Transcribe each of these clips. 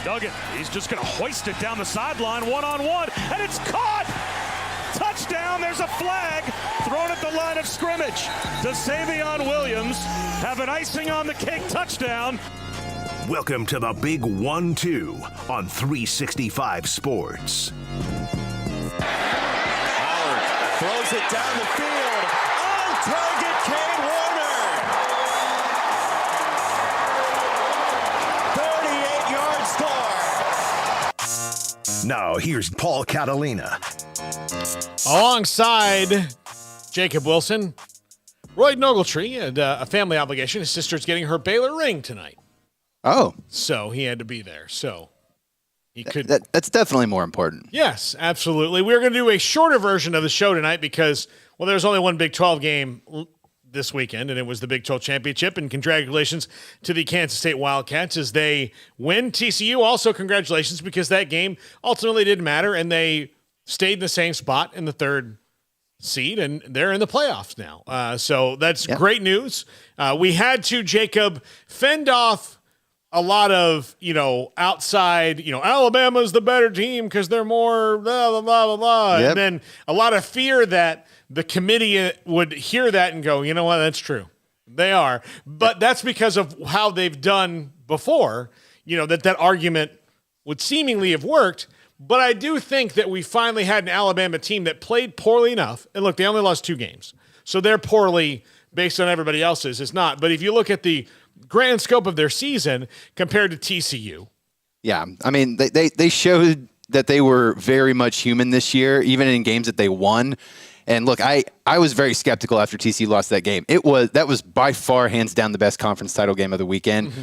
Duggan, he's just going to hoist it down the sideline one-on-one, and it's caught! Touchdown, there's a flag thrown at the line of scrimmage. Does Savion Williams have an icing on the cake touchdown? Welcome to the Big 1-2 on 365 Sports. Howard throws it down the field. On target, Kane Warner. 38-yard score. Now here's Paul Catalina. Alongside Jacob Wilson, Roy Ogletree had a family obligation. His sister's getting her Baylor ring tonight. Oh. So he had to be there. So he could. That's definitely more important. Yes, absolutely. We're going to do a shorter version of the show tonight because, well, there's only one Big 12 game this weekend, and it was the Big 12 championship. And congratulations to the Kansas State Wildcats as they win. TCU, also congratulations because that game ultimately didn't matter, and they stayed in the same spot in the third seed, and they're in the playoffs now. So that's great news. We had to, Jacob, fend off a lot of, outside, Alabama's the better team because they're more blah, blah, blah, blah, blah. Yep. And then a lot of fear that the committee would hear that and go, you know what, that's true. They are. But that's because of how they've done before, that argument would seemingly have worked. But I do think that we finally had an Alabama team that played poorly enough. And look, they only lost 2 games. So they're poorly based on everybody else's. It's not. But if you look at the grand scope of their season compared to TCU. Yeah. I mean, they showed that they were very much human this year, even in games that they won. And look, I was very skeptical after TCU lost that game. That was by far, hands down, the best conference title game of the weekend. Mm-hmm.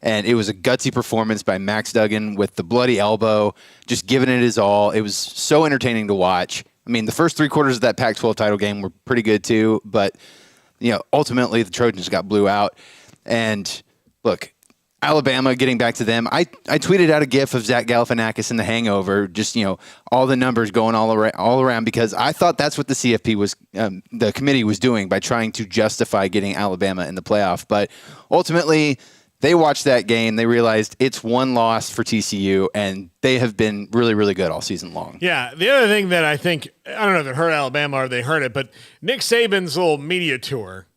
And it was a gutsy performance by Max Duggan with the bloody elbow, just giving it his all. It was so entertaining to watch. I mean, the first 3 quarters of that Pac-12 title game were pretty good too, but ultimately the Trojans got blew out. And look, Alabama, getting back to them, I tweeted out a gif of Zach Galifianakis in The Hangover, just all the numbers going all around because I thought that's what the CFP was, the committee was doing by trying to justify getting Alabama in the playoff. But ultimately, they watched that game. They realized it's one loss for TCU, and they have been really, really good all season long. Yeah, the other thing that I think, I don't know if it hurt Alabama or they hurt it, but Nick Saban's little media tour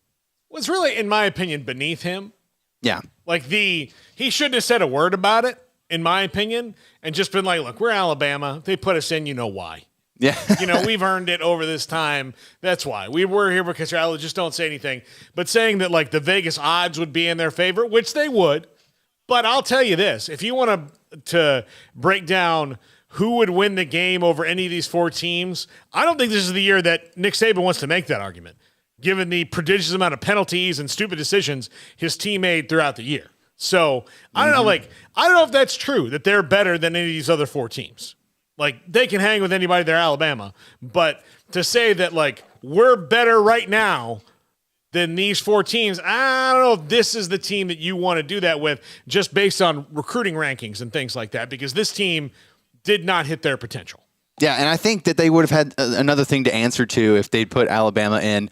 was really, in my opinion, beneath him. Yeah. Like he shouldn't have said a word about it, in my opinion, and just been like, look, we're Alabama. They put us in, you know why. Yeah. We've earned it over this time. That's why. We were here because just don't say anything. But saying that like the Vegas odds would be in their favor, which they would. But I'll tell you this, if you want to break down who would win the game over any of these 4 teams, I don't think this is the year that Nick Saban wants to make that argument, given the prodigious amount of penalties and stupid decisions his team made throughout the year. So I don't know, I don't know if that's true, that they're better than any of these other 4 teams. Like, they can hang with anybody, they're Alabama. But to say that, we're better right now than these 4 teams, I don't know if this is the team that you want to do that with just based on recruiting rankings and things like that, because this team did not hit their potential. Yeah, and I think that they would have had another thing to answer to if they'd put Alabama in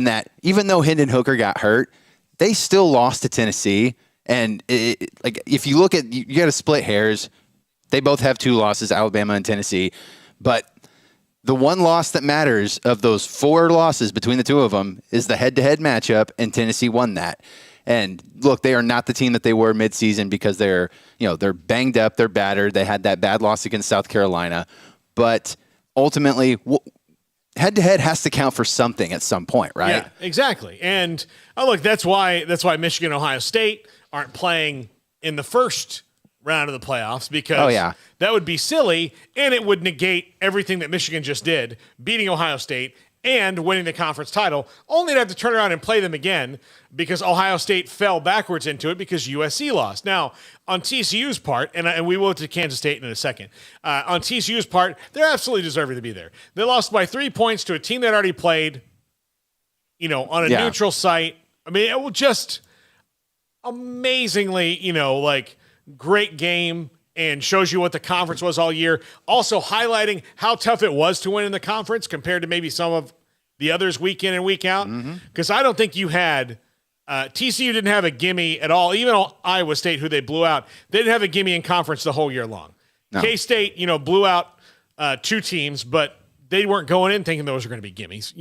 that, even though Hendon Hooker got hurt, they still lost to Tennessee. And if you look at, you got to split hairs. They both have 2 losses, Alabama and Tennessee. But the one loss that matters of those 4 losses between the 2 of them is the head-to-head matchup, and Tennessee won that. And look, they are not the team that they were midseason because they're banged up, they're battered. They had that bad loss against South Carolina. But ultimately, head-to-head has to count for something at some point, right? Yeah, exactly. And look, that's why Michigan and Ohio State aren't playing in the first round of the playoffs, because that would be silly, and it would negate everything that Michigan just did, beating Ohio State and winning the conference title, only to have to turn around and play them again because Ohio State fell backwards into it because USC lost. Now, on TCU's part, and we will get to Kansas State in a second, on TCU's part, they're absolutely deserving to be there. They lost by 3 points to a team that already played, on a neutral site. I mean, it was just amazingly, great game, and shows you what the conference was all year. Also highlighting how tough it was to win in the conference compared to maybe some of the others week in and week out. Because I don't think you had TCU didn't have a gimme at all. Even Iowa State, who they blew out, they didn't have a gimme in conference the whole year long. No. K-State, blew out 2 teams, but they weren't going in thinking those were going to be gimmies,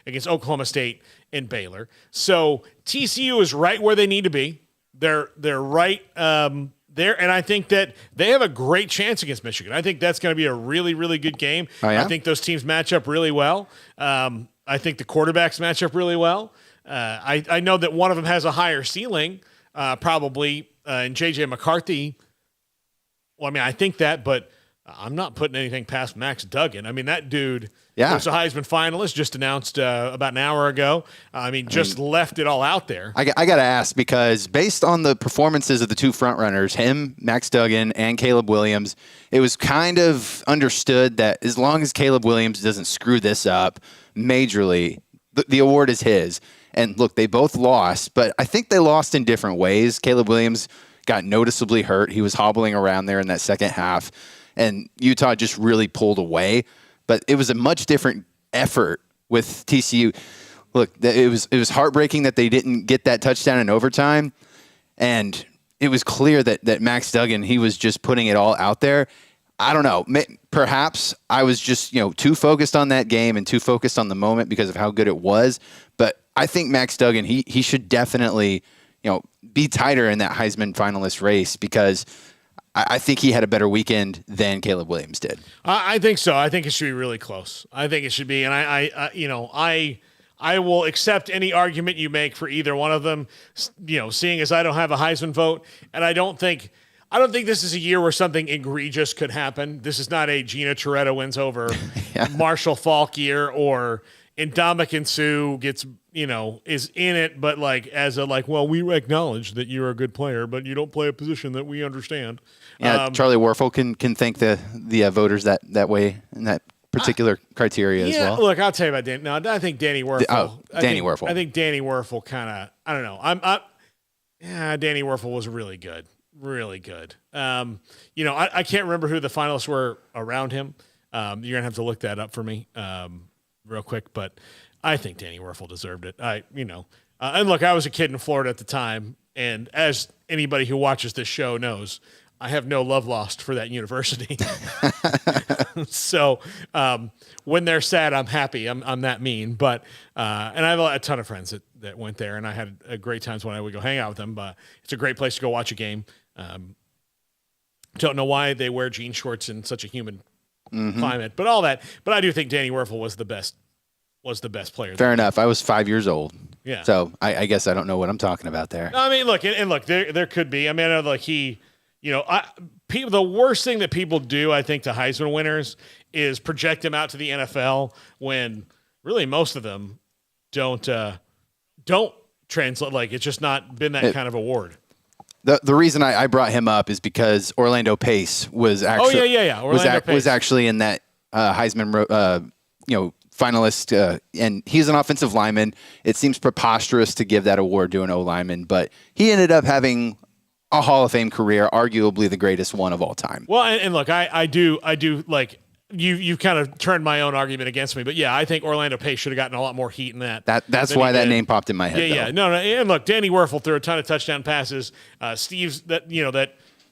against Oklahoma State and Baylor. So TCU is right where they need to be. They're right there, and I think that they have a great chance against Michigan. I think that's going to be a really, really good game. Oh, yeah? I think those teams match up really well. I think the quarterbacks match up really well. I know that one of them has a higher ceiling, probably, and J.J. McCarthy. Well, I mean, I think that, but I'm not putting anything past Max Duggan. I mean, that dude was a Heisman finalist, just announced about an hour ago. Left it all out there. I got to ask, because based on the performances of the 2 front runners, him, Max Duggan, and Caleb Williams, it was kind of understood that as long as Caleb Williams doesn't screw this up majorly, the award is his. And look, they both lost, but I think they lost in different ways. Caleb Williams got noticeably hurt. He was hobbling around there in that second half, and Utah just really pulled away. But it was a much different effort with TCU. Look, it was heartbreaking that they didn't get that touchdown in overtime, and it was clear that Max Duggan, he was just putting it all out there. I don't know. Perhaps I was just too focused on that game and too focused on the moment because of how good it was. But I think Max Duggan, he should definitely be tighter in that Heisman finalist race, because I think he had a better weekend than Caleb Williams did. I think so. I think it should be really close. I think it should be, and I will accept any argument you make for either one of them. Seeing as I don't have a Heisman vote, and I don't think this is a year where something egregious could happen. This is not a Gina Toretta wins over Marshall Faulk year, or Ndamukong Suh gets, is in it, but we acknowledge that you're a good player, but you don't play a position that we understand. Yeah, Charlie Warfel can thank the voters that way in that particular criteria as well. Look, I'll tell you about Danny. No, I think Danny Werfel. Werfel. I think Danny Werfel kind of, I don't know. Danny Werfel was really good. Really good. I can't remember who the finalists were around him. You're going to have to look that up for me real quick, but I think Danny Werfel deserved it. And look, I was a kid in Florida at the time, and as anybody who watches this show knows, I have no love lost for that university. So when they're sad, I'm happy. I'm that mean. But and I have a ton of friends that went there, and I had a great times when I would go hang out with them. But it's a great place to go watch a game. Don't know why they wear jean shorts in such a humid climate, but all that. But I do think Danny Werfel was the best player. Fair enough. I was 5 years old. Yeah. So I guess I don't know what I'm talking about there. No, I mean, look, there could be. I mean, I know the worst thing that people do, I think, to Heisman winners is project them out to the NFL when really most of them don't translate. Like, it's just not been that kind of award. The reason I brought him up is because Orlando Pace was actually was actually in that Heisman finalist, and he's an offensive lineman. It seems preposterous to give that award to an O lineman, but he ended up having a Hall of Fame career, arguably the greatest one of all time. Well, and look, I do like you've kind of turned my own argument against me, but yeah, I think Orlando Pace should have gotten a lot more heat in that. That's why that name popped in my head. Yeah. No, and look, Danny Werfel threw a ton of touchdown passes. Steve's that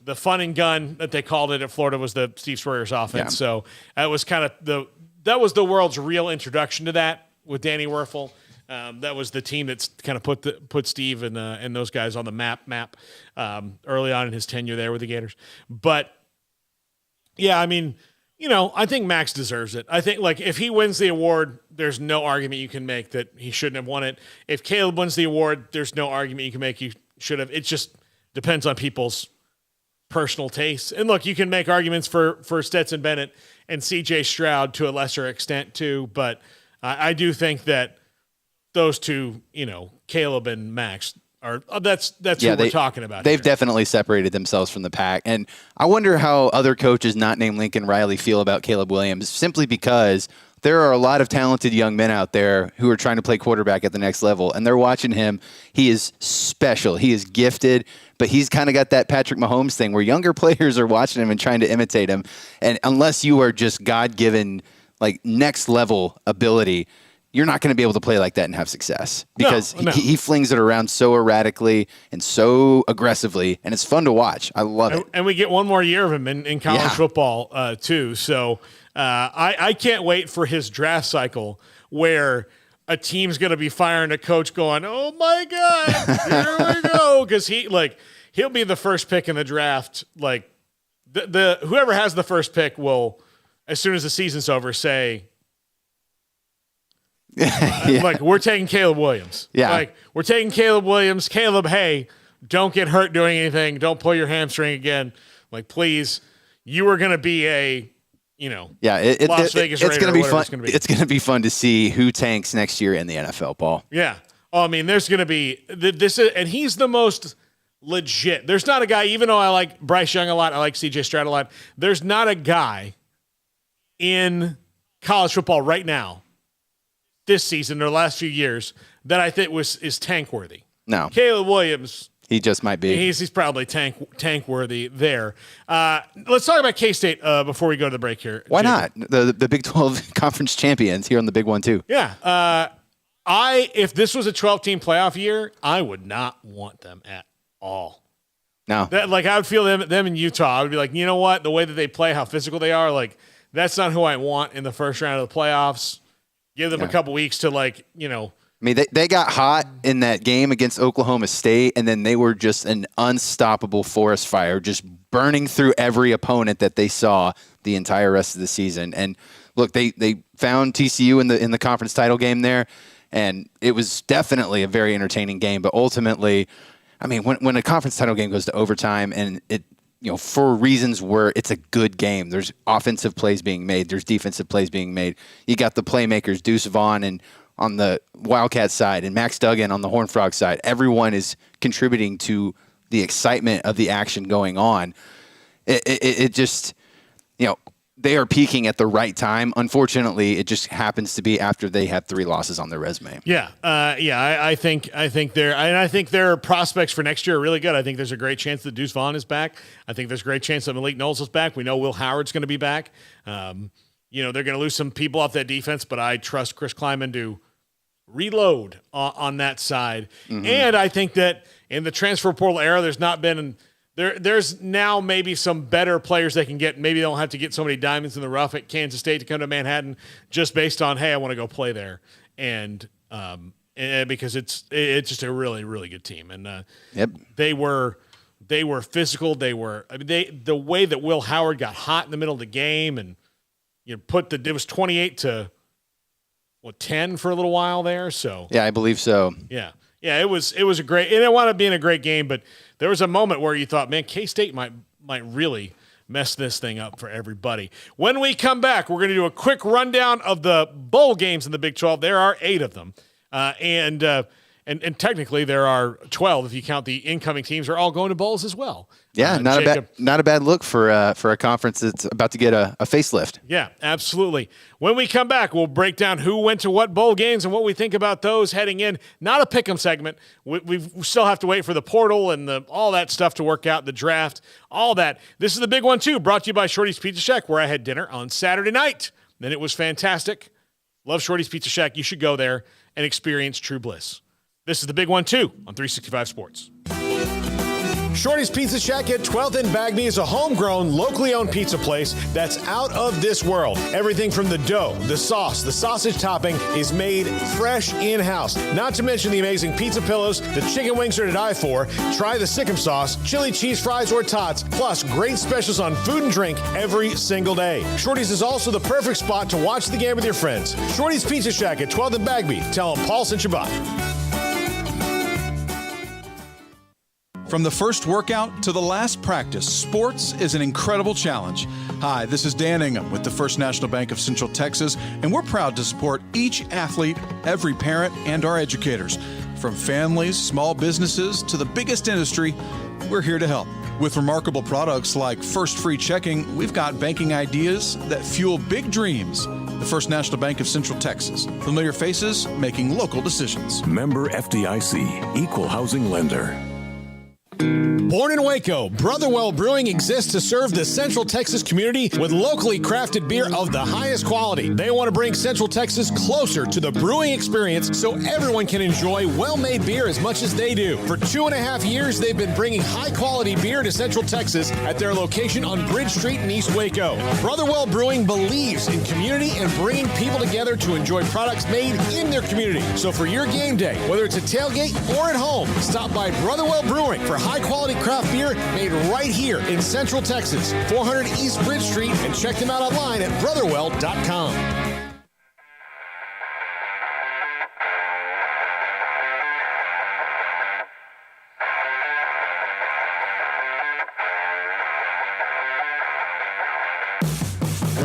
the fun and gun that they called it at Florida was the Steve Spurrier's offense. Yeah. So that was kind of that was the world's real introduction to that with Danny Werfel. That was the team that's kind of put Steve and those guys on the map early on in his tenure there with the Gators. But yeah, I mean, I think Max deserves it. I think if he wins the award, there's no argument you can make that he shouldn't have won it. If Caleb wins the award, there's no argument you can make he should have. It just depends on people's personal tastes. And look, you can make arguments for Stetson Bennett and C.J. Stroud to a lesser extent too, but I do think that those two, Caleb and Max, that's what we're talking about. They've here. Definitely separated themselves from the pack. And I wonder how other coaches not named Lincoln Riley feel about Caleb Williams, simply because there are a lot of talented young men out there who are trying to play quarterback at the next level, and they're watching him. He is special. He is gifted, but he's kind of got that Patrick Mahomes thing where younger players are watching him and trying to imitate him. And unless you are just God-given, next level ability, you're not going to be able to play like that and have success because No. he flings it around so erratically and so aggressively, and it's fun to watch. I love it. And we get one more year of him in college football too. So I can't wait for his draft cycle where a team's going to be firing a coach going, oh my God, here we go. Because he'll be the first pick in the draft. Like the whoever has the first pick will, as soon as the season's over, say, like, we're taking Caleb Williams. Yeah. Like, we're taking Caleb Williams. Caleb, hey, don't get hurt doing anything. Don't pull your hamstring again. Like, please, you are going to be a, Las Vegas it's Raider going to be or fun. it's gonna be. It's going to be fun to see who tanks next year in the NFL, Paul. Yeah. Oh, I mean, there's going to be and he's the most legit. There's not a guy, even though I like Bryce Young a lot, I like CJ Stroud a lot, there's not a guy in college football right now, this season or the last few years, that I think is tank worthy. No. Caleb Williams, He just might be. he's probably tank worthy there. Let's talk about K-State before we go to the break here. Why Jacob. not? The Big 12 conference champions here on the Big One too. Yeah. If this was a 12-team playoff year, I would not want them at all. No. I would feel them in Utah. I would be like, you know what? The way that they play, how physical they are, like, that's not who I want in the first round of the playoffs. Give them a couple weeks to, I mean, they got hot in that game against Oklahoma State, and then they were just an unstoppable forest fire, just burning through every opponent that they saw the entire rest of the season. And look, they found TCU in the conference title game there, and it was definitely a very entertaining game. But ultimately, I mean, when a conference title game goes to overtime, and it, for reasons where it's a good game, there's offensive plays being made, there's defensive plays being made. You got the playmakers, Deuce Vaughn and on the Wildcat side and Max Duggan on the Horned Frog side. Everyone is contributing to the excitement of the action going on. It just, they are peaking at the right time. Unfortunately, it just happens to be after they have 3 losses on their resume. Yeah. I think their prospects for next year are really good. I think there's a great chance that Deuce Vaughn is back. I think there's a great chance that Malik Knowles is back. We know Will Howard's going to be back. They're going to lose some people off that defense, but I trust Chris Kleiman to reload on that side. Mm-hmm. And I think that in the transfer portal era, there's now maybe some better players they can get. Maybe they don't have to get so many diamonds in the rough at Kansas State to come to Manhattan just based on, hey, I want to go play there. And because it's just a really, really good team. And they were physical. The way that Will Howard got hot in the middle of the game and it was 28 to 10 for a little while there. So yeah, I believe so. Yeah, it was a great, and it wound up being a great game. But there was a moment where you thought, man, K-State might really mess this thing up for everybody. When we come back, we're going to do a quick rundown of the bowl games in the Big 12. There are 8 of them, and technically there are 12 if you count the incoming teams are all going to bowls as well. Yeah, not a bad look for a conference that's about to get a facelift. Yeah, absolutely. When we come back, we'll break down who went to what bowl games and what we think about those heading in. Not a pick'em segment. We still have to wait for the portal and all that stuff to work out, the draft, all that. This is the big one too, brought to you by Shorty's Pizza Shack, where I had dinner on Saturday night. Then it was fantastic. Love Shorty's Pizza Shack. You should go there and experience true bliss. This is the big one too on 365 Sports. Shorty's Pizza Shack at 12th and Bagby is a homegrown, locally owned pizza place that's out of this world. Everything from the dough, the sauce, the sausage topping is made fresh in-house. Not to mention the amazing pizza pillows, the chicken wings are to die for. Try the Sikkim sauce, chili cheese fries or tots, plus great specials on food and drink every single day. Shorty's is also the perfect spot to watch the game with your friends. Shorty's Pizza Shack at 12th and Bagby. Tell them Paul sent you by. From the first workout to the last practice, sports is an incredible challenge. Hi, this is Dan Ingham with the First National Bank of Central Texas, and we're proud to support each athlete, every parent, and our educators. From families, small businesses, to the biggest industry, we're here to help. With remarkable products like First Free Checking, we've got banking ideas that fuel big dreams. The First National Bank of Central Texas. Familiar faces making local decisions. Member FDIC, Equal Housing Lender. Born in Waco, Brotherwell Brewing exists to serve the Central Texas community with locally crafted beer of the highest quality. They want to bring Central Texas closer to the brewing experience so everyone can enjoy well-made beer as much as they do. For 2.5 years, they've been bringing high-quality beer to Central Texas at their location on Bridge Street in East Waco. Brotherwell Brewing believes in community and bringing people together to enjoy products made in their community. So for your game day, whether it's a tailgate or at home, stop by Brotherwell Brewing for high-quality craft beer made right here in Central Texas, 400 East Bridge Street, and check them out online at brotherwell.com.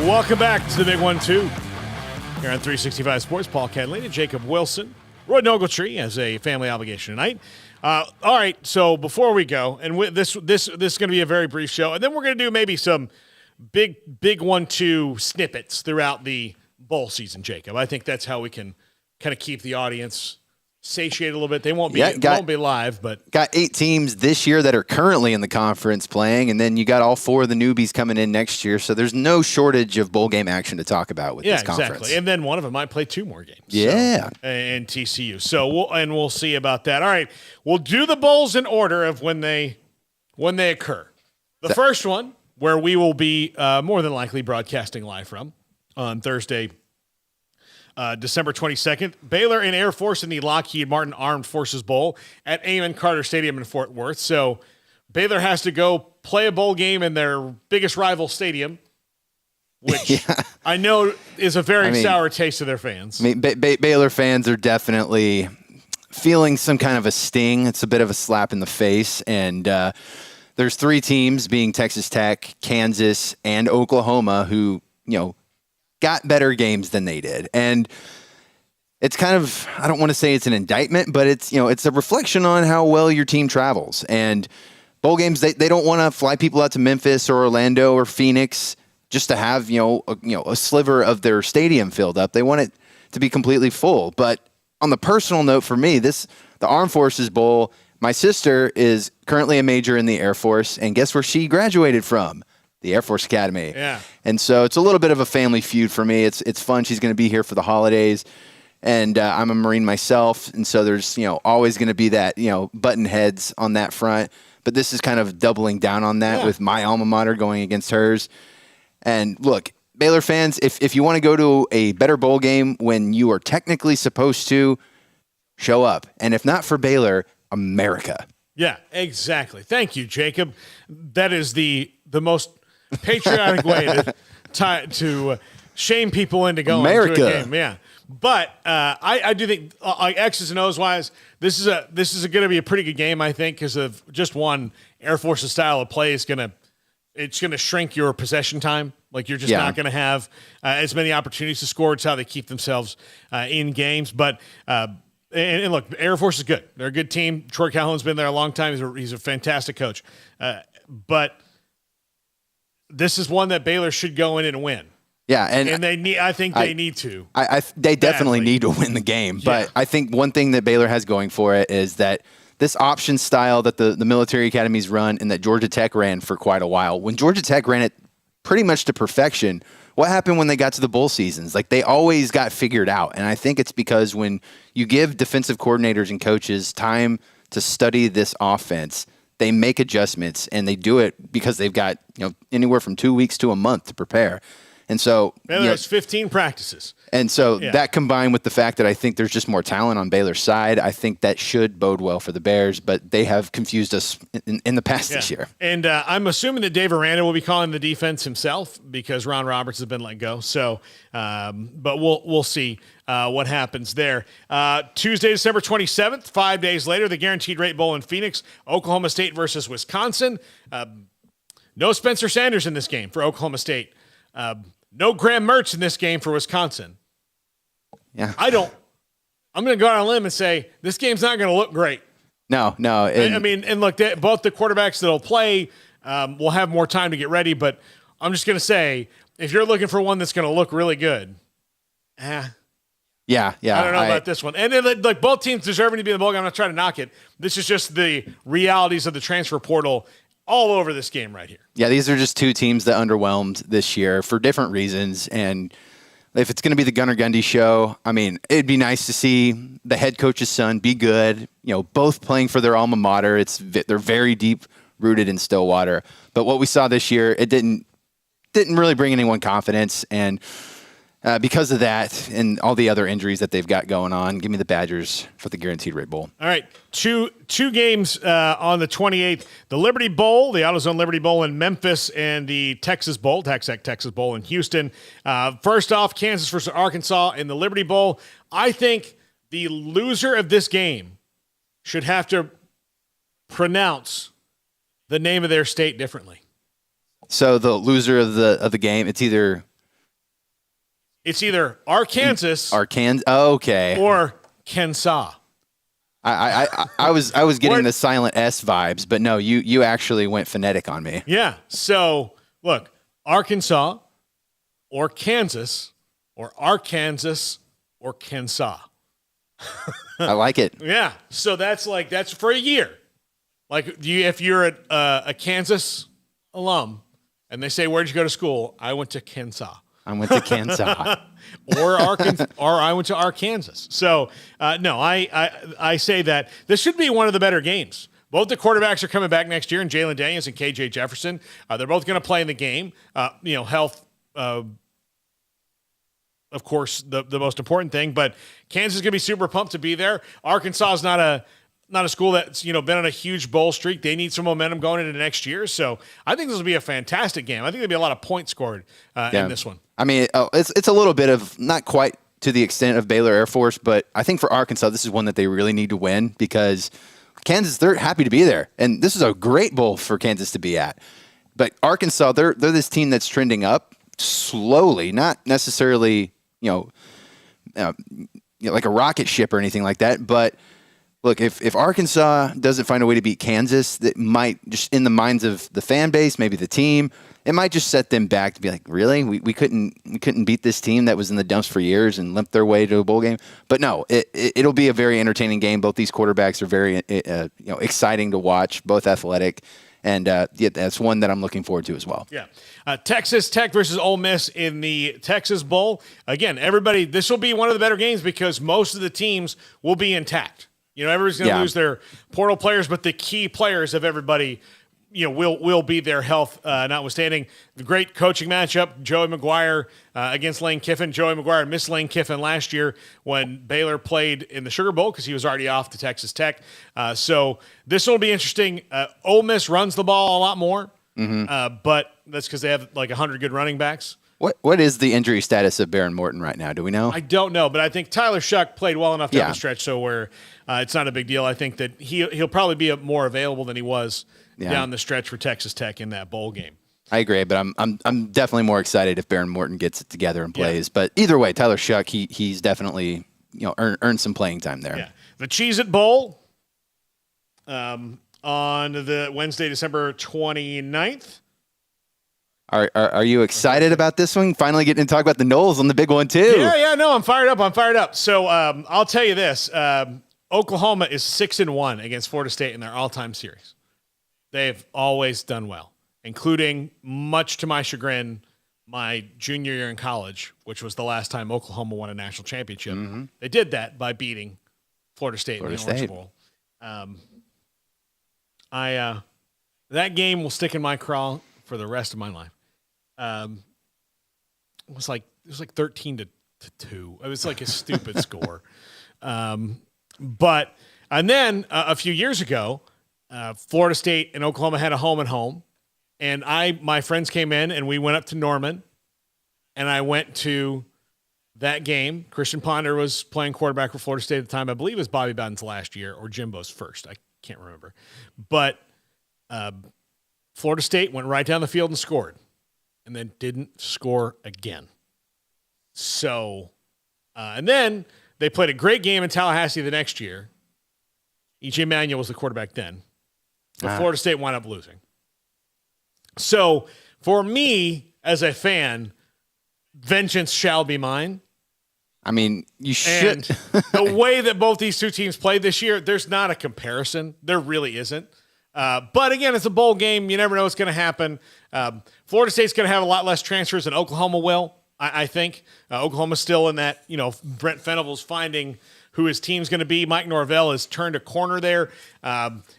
Welcome back to the Big 1-2 here on 365 Sports. Paul Catalina, Jacob Wilson, Roy Ogletree has a family obligation tonight. All right, so before we go, and this is going to be a very brief show, and then we're going to do maybe some big 1-2 snippets throughout the bowl season, Jacob. I think that's how we can kind of keep the audience satiated a little bit. They won't be live, but got 8 teams this year that are currently in the conference playing, and then you got all 4 of the newbies coming in next year. So there's no shortage of bowl game action to talk about with this conference. Exactly. And then one of them might play 2 more games. Yeah, and TCU. So we'll see about that. All right, we'll do the bowls in order of when they occur. The first one, where we will be more than likely broadcasting live from on Thursday, December 22nd, Baylor and Air Force in the Lockheed Martin Armed Forces Bowl at Amon Carter Stadium in Fort Worth. So Baylor has to go play a bowl game in their biggest rival stadium, which I know is a very sour taste to their fans. Baylor fans are definitely feeling some kind of a sting. It's a bit of a slap in the face. And there's 3 teams, being Texas Tech, Kansas, and Oklahoma, who, got better games than they did. And it's kind of, I don't want to say it's an indictment, but it's, it's a reflection on how well your team travels. And bowl games, they don't want to fly people out to Memphis or Orlando or Phoenix just to have, a sliver of their stadium filled up. They want it to be completely full. But on the personal note for me, the Armed Forces Bowl, my sister is currently a major in the Air Force, and guess where she graduated from? The Air Force Academy. Yeah. And so it's a little bit of a family feud for me. It's fun. She's going to be here for the holidays, and I'm a Marine myself. And so there's, always going to be that, button heads on that front. But this is kind of doubling down on that with my alma mater going against hers. And look, Baylor fans, if you want to go to a better bowl game when you are technically supposed to, show up. And if not for Baylor, America. Yeah, exactly. Thank you, Jacob. That is the most patriotic way to shame people into going to a game. Yeah. But I do think, X's and O's wise, this is going to be a pretty good game, I think, because of just one, Air Force's style of play is going to shrink your possession time. Like, you're just not going to have as many opportunities to score. It's how they keep themselves in games. But and look, Air Force is good. They're a good team. Troy Calhoun's been there a long time. He's a fantastic coach. But this is one that Baylor should go in and win. Yeah, and they need. I think they need to. They definitely need to win the game. But I think one thing that Baylor has going for it is that this option style that the military academies run and that Georgia Tech ran for quite a while. When Georgia Tech ran it pretty much to perfection, what happened when they got to the bowl seasons? Like, they always got figured out. And I think it's because when you give defensive coordinators and coaches time to study this offense, they make adjustments, and they do it because they've got anywhere from 2 weeks to a month to prepare. And so Baylor has 15 practices. And so that combined with the fact that I think there's just more talent on Baylor's side, I think that should bode well for the Bears, but they have confused us in the past this year. And I'm assuming that Dave Aranda will be calling the defense himself because Ron Roberts has been let go. So, but we'll see what happens there. Tuesday, December 27th, 5 days later, the Guaranteed Rate Bowl in Phoenix, Oklahoma State versus Wisconsin. No Spencer Sanders in this game for Oklahoma State. No Graham Mertz in this game for Wisconsin. Yeah. I'm going to go out on a limb and say this game's not going to look great. No. And look, both the quarterbacks that'll play will have more time to get ready, but I'm just going to say, if you're looking for one that's going to look really good, Yeah. I don't know about this one. And then, like, both teams deserving to be in the bowl game. I'm not trying to knock it. This is just the realities of the transfer portal all over this game right here. Yeah, these are just two teams that underwhelmed this year for different reasons. And if it's going to be the Gunnar Gundy show, I mean, it'd be nice to see the head coach's son be good. Both playing for their alma mater. They're very deep rooted in Stillwater. But what we saw this year, it didn't really bring anyone confidence. And because of that and all the other injuries that they've got going on, give me the Badgers for the Guaranteed Rate Bowl. All right, two games on the 28th. The Liberty Bowl, the AutoZone Liberty Bowl in Memphis, and the Texas Bowl, Texas Bowl in Houston. First off, Kansas versus Arkansas in the Liberty Bowl. I think the loser of this game should have to pronounce the name of their state differently. So the loser of the game, it's either Arkansas, okay, or Kansas. I was getting the silent S vibes, but no, you actually went phonetic on me. Yeah. So look, Arkansas, or Kansas, or Arkansas, or Kansas. I like it. Yeah. So that's for a year. Like, if you're a Kansas alum, and they say, "Where'd you go to school?" I went to Kansas. I went to Kansas. or Arkansas, or I went to Arkansas. So, no, I say that this should be one of the better games. Both the quarterbacks are coming back next year, and Jalen Daniels and KJ Jefferson. They're both going to play in the game. Health, of course, the most important thing. But Kansas is going to be super pumped to be there. Arkansas is not a school that's been on a huge bowl streak. They need some momentum going into next year. So I think this will be a fantastic game. I think there'll be a lot of points scored in this one. I mean, it's a little bit of, not quite to the extent of Baylor Air Force, but I think for Arkansas, this is one that they really need to win because Kansas, they're happy to be there. And this is a great bowl for Kansas to be at. But Arkansas, they're this team that's trending up slowly, not necessarily, like a rocket ship or anything like that. But look, if Arkansas doesn't find a way to beat Kansas, that might just, in the minds of the fan base, maybe the team, it might just set them back to be like, really? We couldn't beat this team that was in the dumps for years and limped their way to a bowl game. But no, it'll be a very entertaining game. Both these quarterbacks are very exciting to watch, both athletic. And that's one that I'm looking forward to as well. Yeah. Texas Tech versus Ole Miss in the Texas Bowl. Again, everybody, this will be one of the better games because most of the teams will be intact. Everybody's going to lose their portal players, but the key players of everybody, will be their health notwithstanding. The great coaching matchup, Joey McGuire against Lane Kiffin. Joey McGuire missed Lane Kiffin last year when Baylor played in the Sugar Bowl because he was already off to Texas Tech. So this will be interesting. Ole Miss runs the ball a lot more, but that's because they have like 100 good running backs. What is the injury status of Baron Morton right now? Do we know? I don't know, but I think Tyler Shuck played well enough down the stretch, so where it's not a big deal. I think that he'll probably be more available than he was down the stretch for Texas Tech in that bowl game. I agree, but I'm definitely more excited if Baron Morton gets it together and plays. But either way, Tyler Shuck, he's definitely earned some playing time there. Yeah, the Cheez-It Bowl on the Wednesday, December 29th. Are you excited about this one? Finally getting to talk about the Knowles on the big one too. Yeah, no, I'm fired up. So I'll tell you this: Oklahoma is 6-1 against Florida State in their all-time series. They've always done well, including, much to my chagrin, my junior year in college, which was the last time Oklahoma won a national championship. Mm-hmm. They did that by beating Florida State in the Orange Bowl. That game will stick in my craw for the rest of my life. It was like 13-2. It was like a stupid score. But then a few years ago, Florida State and Oklahoma had a home and home, and my friends came in and we went up to Norman, and I went to that game. Christian Ponder was playing quarterback for Florida State at the time. I believe it was Bobby Bowden's last year or Jimbo's first. I can't remember, but Florida State went right down the field and scored, and then didn't score again. So, and then they played a great game in Tallahassee the next year. E.J. Manuel was the quarterback then. But Florida State wound up losing. So, for me, as a fan, vengeance shall be mine. I mean, you should. And the way that both these two teams played this year, there's not a comparison. There really isn't. But again, it's a bowl game. You never know what's going to happen. Florida State's going to have a lot less transfers than Oklahoma will, I think. Oklahoma's still in that, Brent Venables finding who his team's going to be. Mike Norvell has turned a corner there.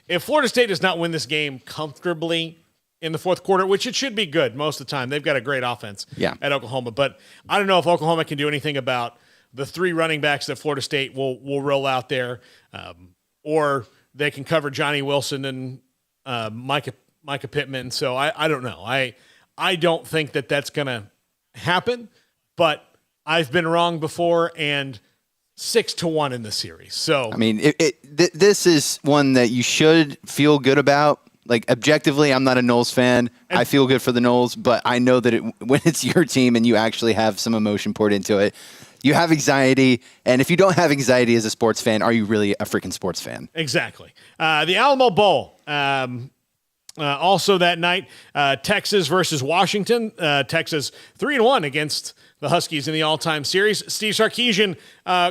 If Florida State does not win this game comfortably in the fourth quarter, which it should be good most of the time, they've got a great offense at Oklahoma. But I don't know if Oklahoma can do anything about the three running backs that Florida State will roll out there, or they can cover Johnny Wilson and Micah Pittman. So I don't know. I don't think that that's going to happen, but I've been wrong before, and 6-1 in the series. So I mean, this is one that you should feel good about. Like, objectively, I'm not a Knowles fan. I feel good for the Knowles, but I know that when it's your team and you actually have some emotion poured into it, you have anxiety. And if you don't have anxiety as a sports fan, are you really a freaking sports fan? Exactly. The Alamo Bowl. Also that night, Texas versus Washington. Texas 3-1 against the Huskies in the all-time series. Steve Sarkisian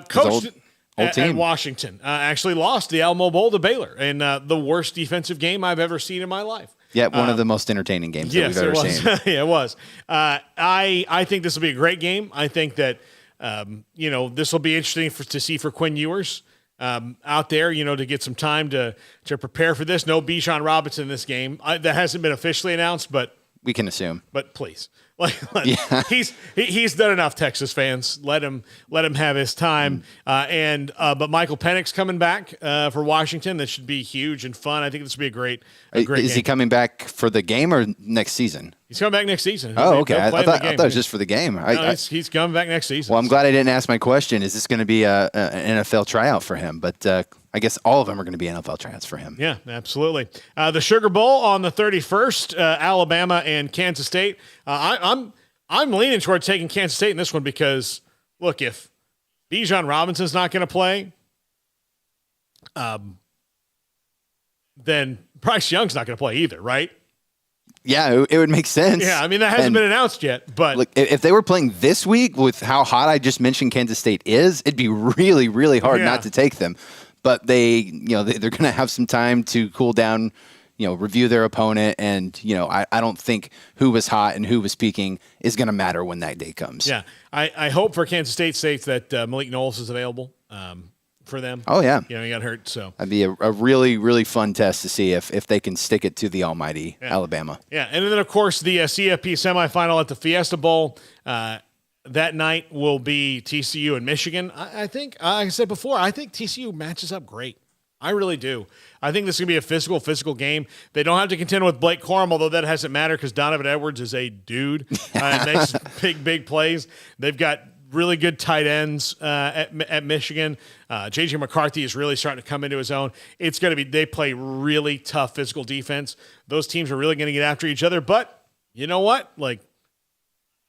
coached at Washington. Actually lost the Alamo Bowl to Baylor in the worst defensive game I've ever seen in my life. Yeah, one of the most entertaining games that we've ever seen. Yeah, it was. I think this will be a great game. I think that this will be interesting to see for Quinn Ewers out there, to get some time to prepare for this. No Bijan Robinson in this game. That hasn't been officially announced, but we can assume. But please, he's done enough. Texas fans, let him have his time. But Michael Penix's coming back for Washington. That should be huge and fun. I think this would be a great Is game. he coming back for the game or next season? He's coming back next season. Oh, okay. I thought it was just for the game. He's coming back next season. Well, I'm glad I didn't ask my question. Is this going to be an NFL tryout for him? But I guess all of them are going to be NFL tryouts for him. Yeah, absolutely. The Sugar Bowl on the 31st, Alabama and Kansas State. I'm leaning toward taking Kansas State in this one because, look, if Bijan Robinson's not going to play, then Bryce Young's not going to play either, right? Yeah, it would make sense. Yeah, I mean, that hasn't been announced yet. But look, if they were playing this week with how hot I just mentioned Kansas State is, it'd be really, really hard not to take them. But they're going to have some time to cool down, review their opponent. And, I don't think who was hot and who was peaking is going to matter when that day comes. Yeah, I hope for Kansas State sakes that Malik Knowles is available for them. Oh, yeah. He got hurt. So that'd be a really, really fun test to see if they can stick it to the almighty Alabama. Yeah, and then, of course, the CFP semifinal at the Fiesta Bowl. That night will be TCU and Michigan. I think, like I said before, I think TCU matches up great. I really do. I think this is going to be a physical game. They don't have to contend with Blake Corum, although that hasn't mattered because Donovan Edwards is a dude and makes big plays. They've got really good tight ends at Michigan. J.J. McCarthy is really starting to come into his own. It's going to be, they play really tough physical defense. Those teams are really going to get after each other. But you know what?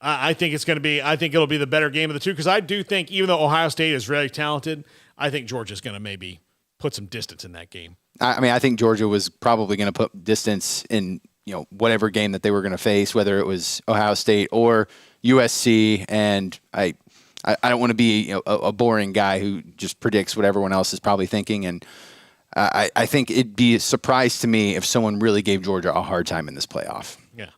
I think it'll be the better game of the two because I do think even though Ohio State is really talented, I think Georgia's going to maybe put some distance in that game. I mean, I think Georgia was probably going to put distance in, whatever game that they were going to face, whether it was Ohio State or USC. And I don't want to be a boring guy who just predicts what everyone else is probably thinking. And I think it'd be a surprise to me if someone really gave Georgia a hard time in this playoff. Yeah.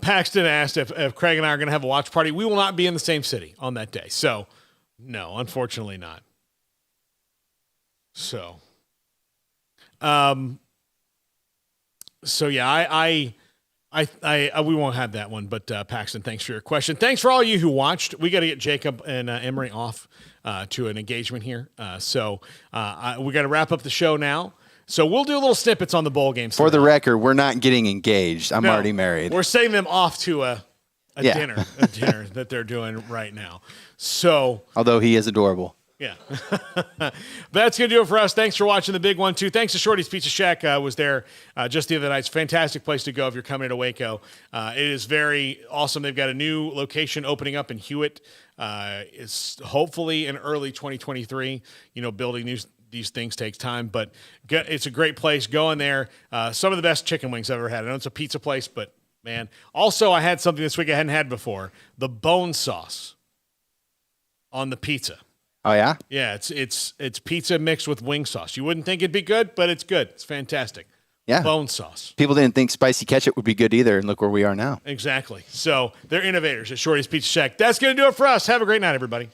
Paxton asked if Craig and I are going to have a watch party. We will not be in the same city on that day. So, no, unfortunately not. So, yeah, we won't have that one, but Paxton, thanks for your question. Thanks for all you who watched. We got to get Jacob and Emery off to an engagement here. So we got to wrap up the show now. So we'll do little snippets on the bowl games. For the record, we're not getting engaged. I'm already married. We're sending them off to a dinner that they're doing right now. So, although he is adorable. Yeah. That's going to do it for us. Thanks for watching the Big 1-2. Thanks to Shorty's Pizza Shack. Was there just the other night. It's a fantastic place to go if you're coming to Waco. It is very awesome. They've got a new location opening up in Hewitt. It's hopefully in early 2023. Building these things takes time, but it's a great place. Go in there. Some of the best chicken wings I've ever had. I know it's a pizza place, but, man. Also, I had something this week I hadn't had before. The bone sauce. on the pizza. Oh yeah. Yeah, it's pizza mixed with wing sauce. You wouldn't think it'd be good, but it's good. It's fantastic. Yeah. Bone sauce. People didn't think spicy ketchup would be good either, and look where we are now. Exactly. So they're innovators at Shorty's Pizza Shack. That's going to do it for us. Have a great night, everybody.